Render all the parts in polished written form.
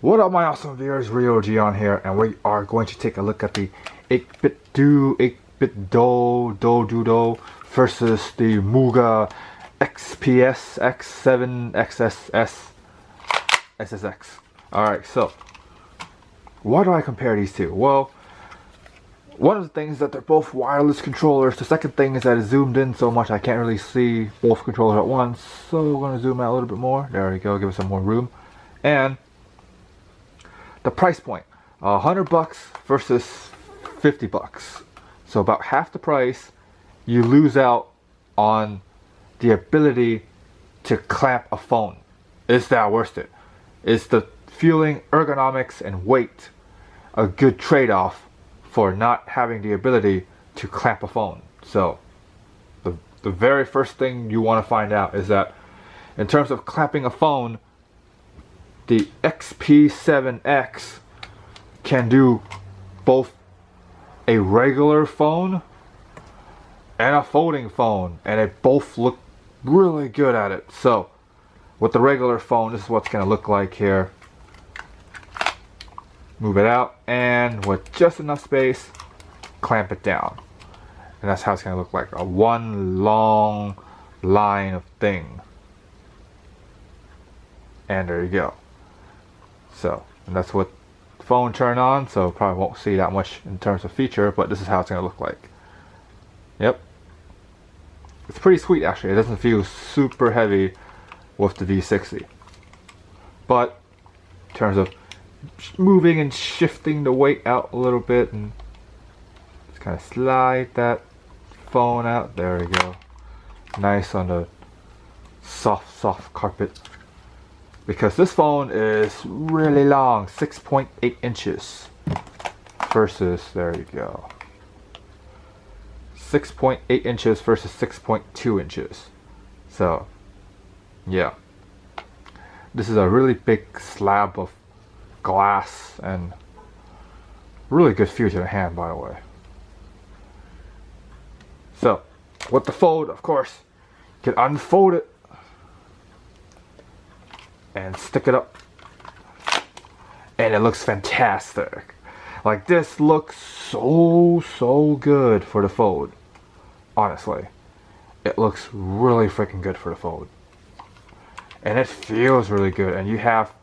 What up my awesome viewers, RioGion here, and we are going to take a look at the 8BitDo versus the MOGA XP7-X SSX. Alright, so why do I compare these two? Well, one of the things is that they're both wireless controllers. The second thing is that it's zoomed in so much I can't really see both controllers at once. So we're going to zoom out a little bit more. There we go, give it some more room. And the price point, $100 versus $50. So about half the price. You lose out on the ability to clamp a phone. Is that worth it? Is the feeling, ergonomics, and weight a good trade-off for not having the ability to clamp a phone? So the very first thing you want to find out is that in terms of clamping a phone, the XP7-X can do both a regular phone and a folding phone, and they both look really good at it. So with the regular phone, this is what's going to look like here. Move it out, and with just enough space, clamp it down. And that's how it's going to look like, a one long line of thing. And there you go. So, and that's what the phone turned on, so probably won't see that much in terms of feature, but this is how it's going to look like. Yep. It's pretty sweet actually. It doesn't feel super heavy with the V60. But in terms of moving and shifting the weight out a little bit, and just kind of slide that phone out. There we go. Nice on the soft carpet. Because this phone is really long, 6.8 inches versus, there you go, 6.8 inches versus 6.2 inches. So yeah, this is a really big slab of glass and really good feel to the hand, by the way. So with the fold, of course, you can unfold it and stick it up, and it looks fantastic. Like, this looks so good for the fold. Honestly, it looks really freaking good for the fold, and it feels really good, and you have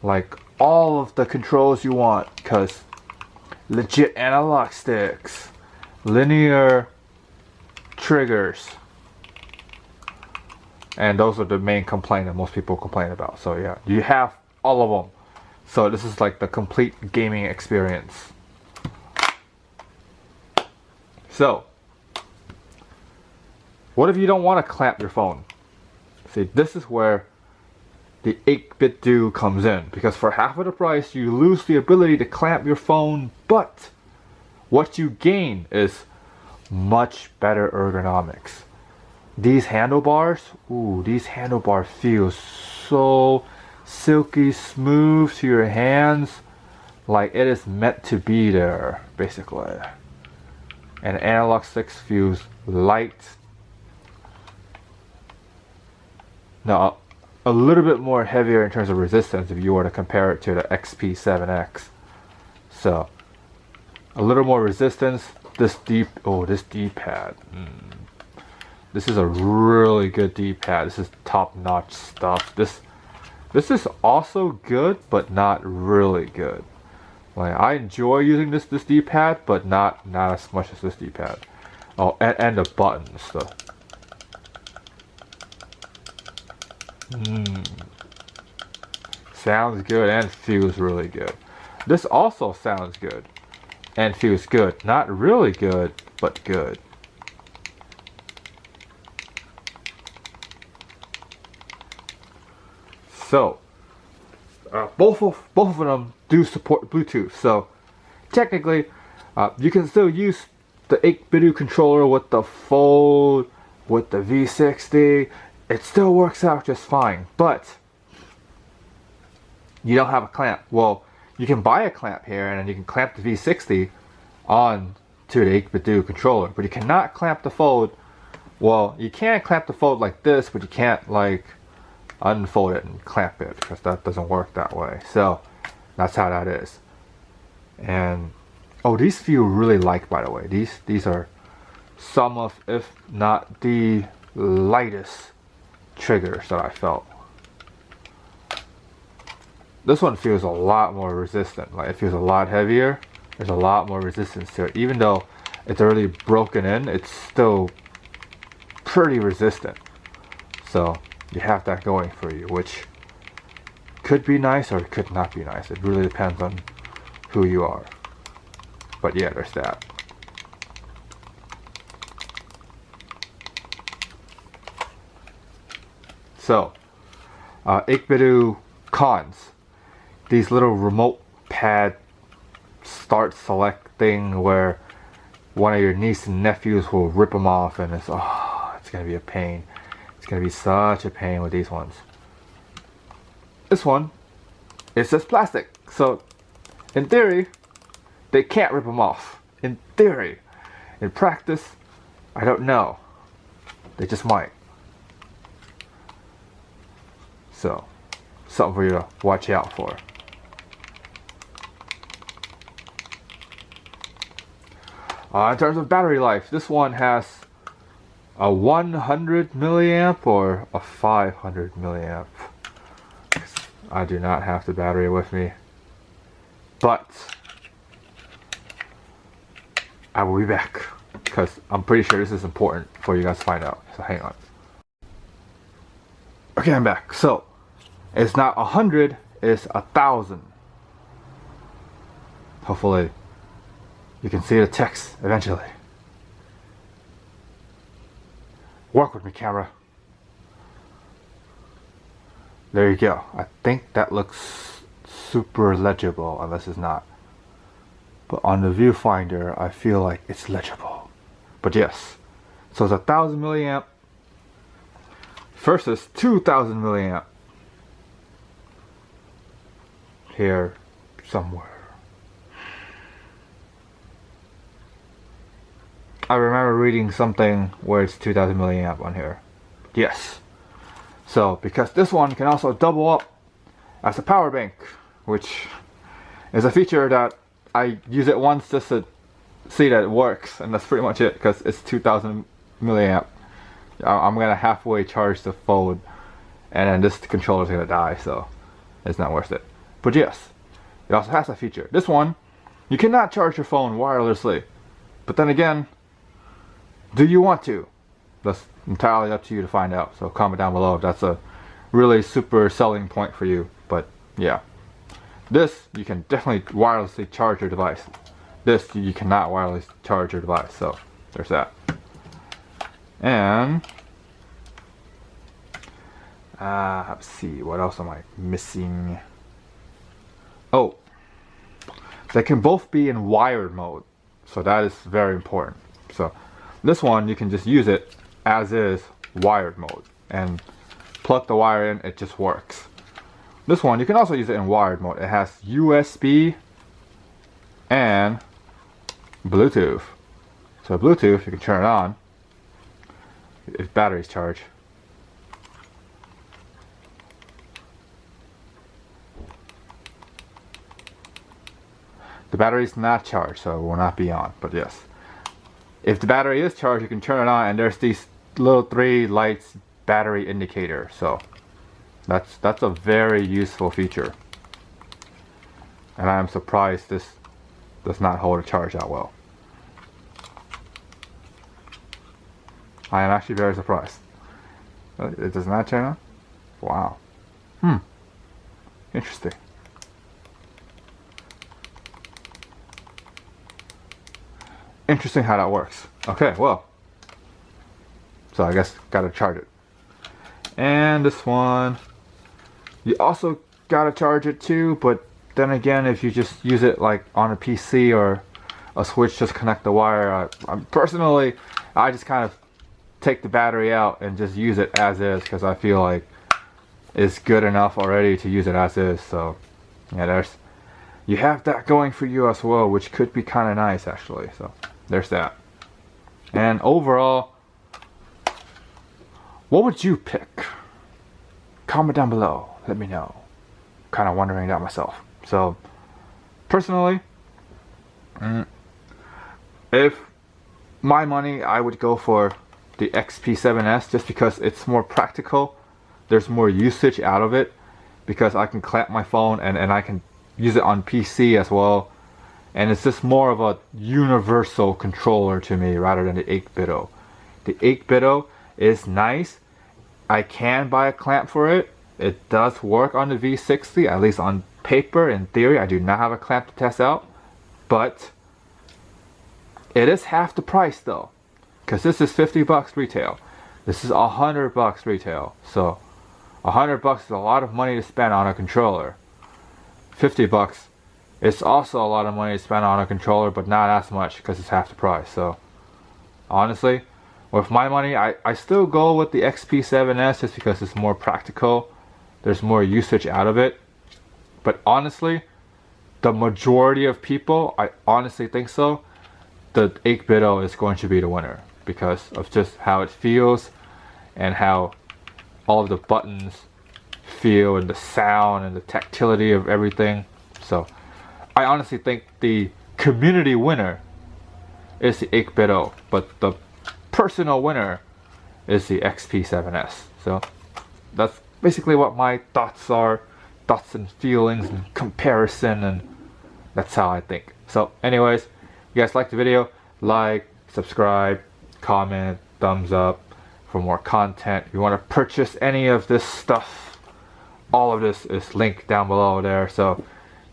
like all of the controls you want, because legit analog sticks, linear triggers, and those are the main complaint that most people complain about. So yeah, you have all of them. So this is like the complete gaming experience. So what if you don't want to clamp your phone? See, this is where the 8BitDo comes in, because for half of the price you lose the ability to clamp your phone, but what you gain is much better ergonomics. These handlebars, ooh, these handlebars feel so silky smooth to your hands, like it is meant to be there, basically. And analog sticks feels light. Now, a little bit more heavier in terms of resistance if you were to compare it to the XP7-X. So, a little more resistance. This D-pad. This is a really good D-pad. This is top-notch stuff. This is also good, but not really good. Like, I enjoy using this D-pad, but not as much as this D-pad. Oh, and the buttons. Sounds good and feels really good. This also sounds good and feels good. Not really good, but good. So both of them do support Bluetooth. So technically, you can still use the 8BitDo controller with the Fold, with the V60. It still works out just fine. But you don't have a clamp. Well, you can buy a clamp here, and then you can clamp the V60 on to the 8BitDo controller. But you cannot clamp the Fold. Well, you can clamp the Fold like this, but you can't like unfold it and clamp it, because that doesn't work that way. So that's how that is. And oh, these feel really light, by the way. These are some of, if not the lightest triggers that I felt. This one feels a lot more resistant. Like, it feels a lot heavier. There's a lot more resistance to it. Even though it's already broken in, it's still pretty resistant. So you have that going for you, which could be nice or could not be nice. It really depends on who you are. But yeah, there's that. So 8BitDo cons. These little remote pad start select thing where one of your niece and nephews will rip them off, and it's gonna be a pain. It's gonna be such a pain with these ones. This one, it's just plastic, so in theory they can't rip them off. In theory. In practice, I don't know. They just might. So something for you to watch out for. In terms of battery life, this one has a 100 milliamp or a 500 milliamp. I do not have the battery with me, but I will be back because I'm pretty sure this is important for you guys to find out. So hang on. Okay, I'm back. So it's not 100, it's 1,000. Hopefully you can see the text eventually. Work with me, camera. There you go. I think that looks super legible, unless it's not. But on the viewfinder, I feel like it's legible. But yes. So it's 1,000 milliamp versus 2,000 milliamp. Here somewhere. I remember reading something where it's 2,000 milliamp on here. Yes. So, because this one can also double up as a power bank, which is a feature that I use it once just to see that it works, and that's pretty much it, because it's 2,000 milliamp. I'm gonna halfway charge the phone, and then this controller's gonna die, so it's not worth it. But yes, it also has a feature. This one, you cannot charge your phone wirelessly. But then again, do you want to? That's entirely up to you to find out. So comment down below if that's a really super selling point for you. But yeah, this you can definitely wirelessly charge your device. This you cannot wirelessly charge your device. So there's that. And let's see, what else am I missing? Oh, they can both be in wired mode, so that is very important. So this one, you can just use it as is, wired mode, and plug the wire in, it just works. This one, you can also use it in wired mode. It has USB and Bluetooth. So Bluetooth, you can turn it on if battery's charged. The battery is not charged, so it will not be on, but yes. If the battery is charged, you can turn it on, and there's these little 3 lights battery indicator. So that's a very useful feature. And I am surprised this does not hold a charge that well. I am actually very surprised. It does not turn on? Wow. Interesting. Interesting how that works. Okay, well, so I guess gotta charge it. And this one, you also gotta charge it too, but then again, if you just use it like on a PC or a Switch, just connect the wire. Personally, I just kind of take the battery out and just use it as is, because I feel like it's good enough already to use it as is. So yeah, you have that going for you as well, which could be kind of nice actually. So there's that. And overall, what would you pick? Comment down below. Let me know. Kind of wondering that myself. So, personally, if my money, I would go for the XP7-S just because it's more practical. There's more usage out of it because I can clamp my phone and I can use it on PC as well. And it's just more of a universal controller to me rather than the 8BitDo. The 8BitDo is nice. I can buy a clamp for it. It does work on the V60, at least on paper. In theory, I do not have a clamp to test out. But it is half the price though. Because this is 50 bucks retail. This is 100 bucks retail. So 100 bucks is a lot of money to spend on a controller. 50 bucks, it's also a lot of money to spend on a controller, but not as much because it's half the price. So honestly, with my money, I still go with the XP7-S just because it's more practical. There's more usage out of it. But honestly, the majority of people, I honestly think so, the 8BitDo is going to be the winner because of just how it feels and how all of the buttons feel and the sound and the tactility of everything. So I honestly think the community winner is the 8BitDo, but the personal winner is the XP7-S. So that's basically what my thoughts are, thoughts and feelings and comparison, and that's how I think. So anyways, you guys like the video, like, subscribe, comment, thumbs up for more content. If you want to purchase any of this stuff, all of this is linked down below there. So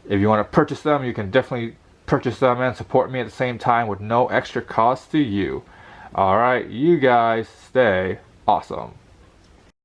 if you want to purchase them, you can definitely purchase them and support me at the same time with no extra cost to you. Alright, you guys stay awesome.